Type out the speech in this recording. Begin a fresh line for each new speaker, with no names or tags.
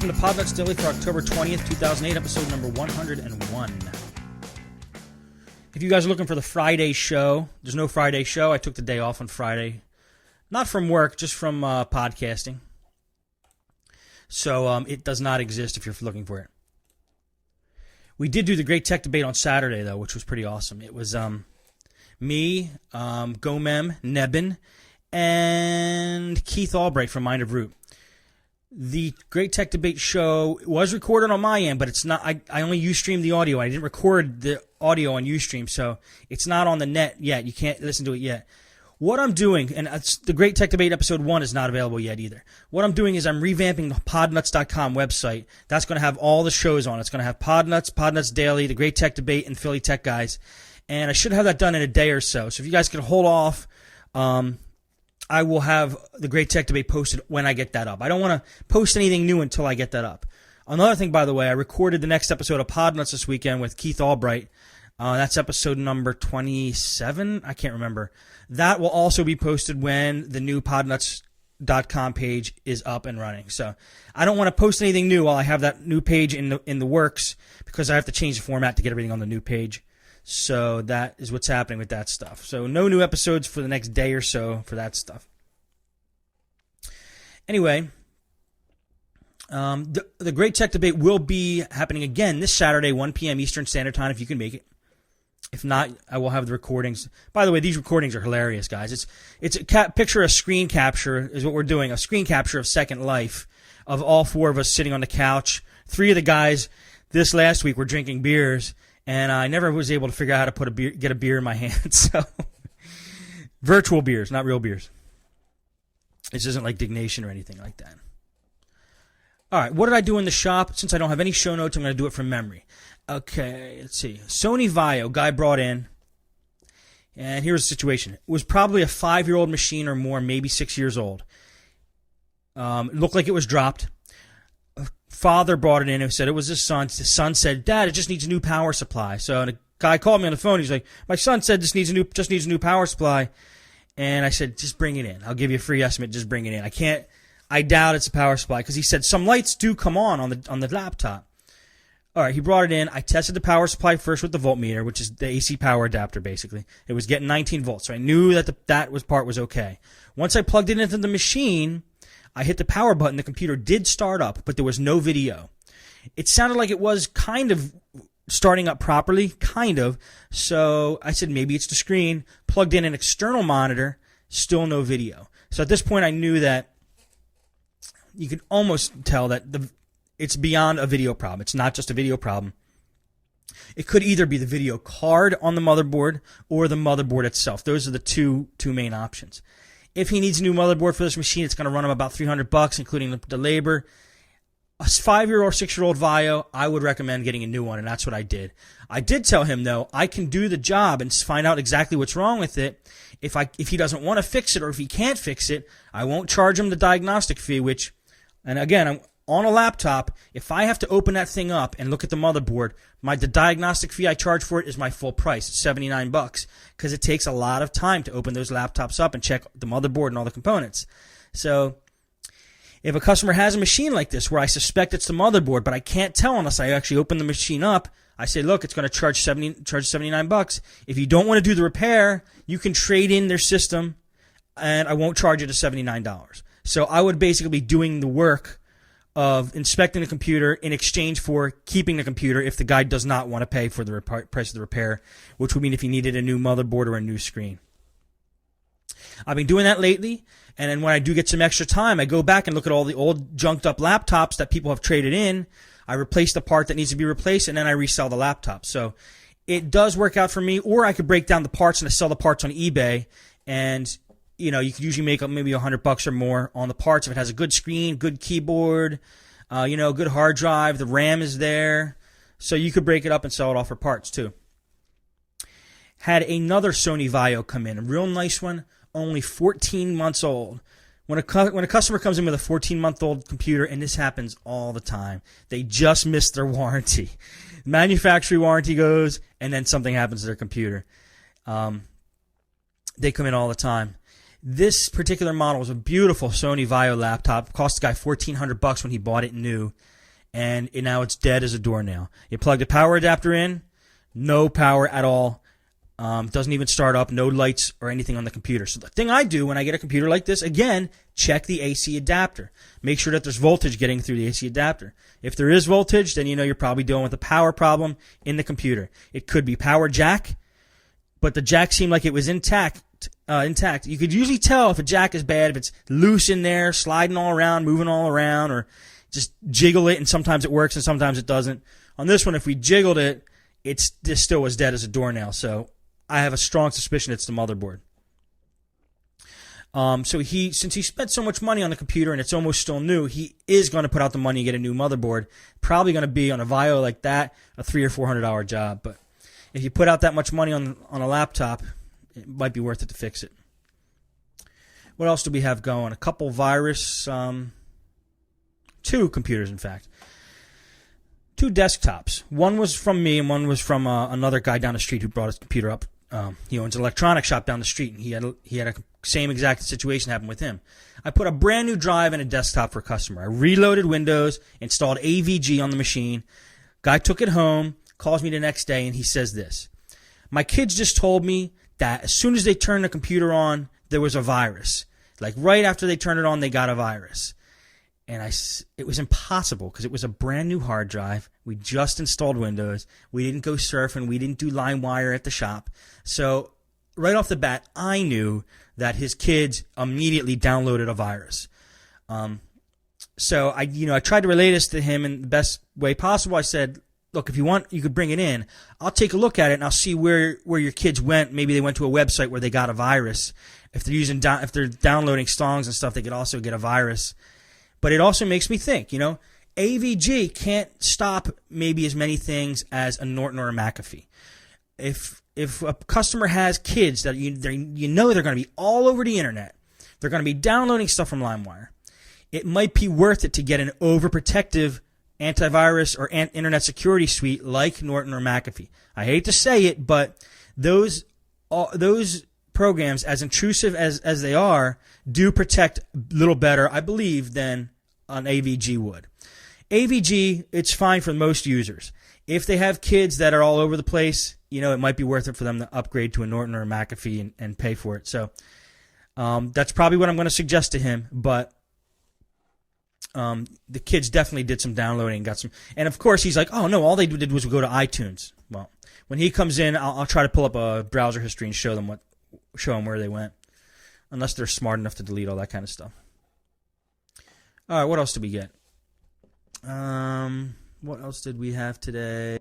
welcome to Podnutz Daily for October 20th, 2008, episode number 101. If you guys are looking for the Friday show, there's no Friday show. I took the day off on Friday. Not from work, just from podcasting. So it does not exist if you're looking for it. We did do the Great Tech Debate on Saturday, though, which was pretty awesome. It was me, Goman, Nebben, and Keith Albright from Mind of Root. The Great Tech Debate show was recorded on my end, but it's not. I only Ustreamed the audio. I didn't record the audio on Ustream, so it's not on the net yet. You can't listen to it yet. What I'm doing, and the Great Tech Debate episode 1 is not available yet either. What I'm doing is I'm revamping the Podnutz.com website. That's going to have all the shows on. It's going to have Podnutz, Podnutz Daily, the Great Tech Debate, and Philly Tech Guys. And I should have that done in a day or so. So if you guys can hold off, I will have the Great Tech Debate posted when I get that up. I don't want to post anything new until I get that up. Another thing, by the way, I recorded the next episode of Podnutz this weekend with Keith Albright. That's episode number 27. I can't remember. That will also be posted when the new Podnutz.com page is up and running. So I don't want to post anything new while I have that new page in the works, because I have to change the format to get everything on the new page. So that is what's happening with that stuff. So no new episodes for the next day or so for that stuff. Anyway, the Great Tech Debate will be happening again this Saturday, 1 p.m. Eastern Standard Time, if you can make it. If not, I will have the recordings. By the way, these recordings are hilarious, guys. It's picture a screen capture is what we're doing, a screen capture of Second Life of all four of us sitting on the couch. 3 of the guys this last week were drinking beers, and I never was able to figure out how to get a beer in my hand. So, virtual beers, not real beers. This isn't like Dignation or anything like that. All right, what did I do in the shop? Since I don't have any show notes, I'm going to do it from memory. Okay, let's see. Sony Vaio, guy brought in, and here's the situation. It was probably a 5-year-old machine or more, maybe 6 years old. It looked like it was dropped. Father brought it in and said it was his son. His son said, "Dad, it just needs a new power supply." So the guy called me on the phone. He's like, "My son said this needs a new power supply." And I said, "Just bring it in. I'll give you a free estimate. Just bring it in." I doubt it's a power supply, because he said some lights do come on the laptop. All right, he brought it in. I tested the power supply first with the voltmeter, which is the AC power adapter, basically. It was getting 19 volts, so I knew that that part was okay. Once I plugged it into the machine, I hit the power button. The computer did start up, but there was no video. It sounded like it was kind of starting up properly, kind of. So I said maybe it's the screen. Plugged in an external monitor, still no video. So at this point, I knew that you could almost tell that it's beyond a video problem. It's not just a video problem. It could either be the video card on the motherboard or the motherboard itself. Those are the two main options. If he needs a new motherboard for this machine, it's going to run him about $300, including the labor. A 5-year or 6-year-old Vaio, I would recommend getting a new one, and that's what I did. I did tell him, though, I can do the job and find out exactly what's wrong with it. If he doesn't want to fix it, or if he can't fix it, I won't charge him the diagnostic fee, which, and again, I'm on a laptop. If I have to open that thing up and look at the motherboard, the diagnostic fee I charge for it is my full price. It's $79, because it takes a lot of time to open those laptops up and check the motherboard and all the components. So if a customer has a machine like this where I suspect it's the motherboard, but I can't tell unless I actually open the machine up, I say, look, it's going to charge $79. If you don't want to do the repair, you can trade in their system, and I won't charge you the $79. So I would basically be doing the work of inspecting the computer in exchange for keeping the computer if the guy does not want to pay for the price of the repair, which would mean if he needed a new motherboard or a new screen. I've been doing that lately, and then when I do get some extra time, I go back and look at all the old junked up laptops that people have traded in. I replace the part that needs to be replaced, and then I resell the laptop. So it does work out for me, or I could break down the parts and I sell the parts on eBay, and you could usually make up maybe $100 or more on the parts if it has a good screen, good keyboard, good hard drive, the RAM is there. So you could break it up and sell it off for parts too. Had another Sony Vaio come in, a real nice one, only 14 months old. When a customer comes in with a 14-month-old computer, and this happens all the time, they just missed their warranty. Manufacturer warranty goes, and then something happens to their computer. They come in all the time. This particular model was a beautiful Sony Vaio laptop. Cost the guy $1,400 when he bought it new, and now it's dead as a doornail. You plug the power adapter in, no power at all. Doesn't even start up, no lights or anything on the computer. So the thing I do when I get a computer like this, again, check the AC adapter. Make sure that there's voltage getting through the AC adapter. If there is voltage, then you know you're probably dealing with a power problem in the computer. It could be power jack, but the jack seemed like it was intact. You could usually tell if a jack is bad, if it's loose in there, sliding all around, moving all around, or just jiggle it, and sometimes it works and sometimes it doesn't. On this one, if we jiggled it, this still was dead as a doornail. So I have a strong suspicion it's the motherboard. Since he spent so much money on the computer and it's almost still new, he is going to put out the money and get a new motherboard. Probably going to be on a Vaio like that, a $300 or $400 job. But if you put out that much money on a laptop, it might be worth it to fix it. What else do we have going? A couple virus, 2 computers, in fact. 2 desktops. One was from me and one was from another guy down the street who brought his computer up. He owns an electronics shop down the street, and he had a same exact situation happen with him. I put a brand new drive in a desktop for a customer. I reloaded Windows, installed AVG on the machine. Guy took it home, calls me the next day, and he says this: "My kids just told me that as soon as they turned the computer on, there was a virus. Like right after they turned it on, they got a virus." And it was impossible because it was a brand new hard drive. We just installed Windows. We didn't go surfing. We didn't do LimeWire at the shop. So right off the bat, I knew that his kids immediately downloaded a virus. So I tried to relay this to him in the best way possible. I said, "Look, if you want, you could bring it in. I'll take a look at it and I'll see where your kids went. Maybe they went to a website where they got a virus. If they're downloading songs and stuff, they could also get a virus." But it also makes me think, AVG can't stop maybe as many things as a Norton or a McAfee. If a customer has kids that you know they're going to be all over the internet, they're going to be downloading stuff from LimeWire, it might be worth it to get an overprotective antivirus or internet security suite like Norton or McAfee. I hate to say it, but those programs, as intrusive as they are, do protect a little better, I believe, than an AVG would. AVG, it's fine for most users. If they have kids that are all over the place, it might be worth it for them to upgrade to a Norton or a McAfee and pay for it. So that's probably what I'm going to suggest to him. But the kids definitely did some downloading and got some. And of course, he's like, "Oh no, all they did was go to iTunes." Well, when he comes in, I'll try to pull up a browser history and show them where they went, unless they're smart enough to delete all that kind of stuff. All right, what else did we get? What else did we have today?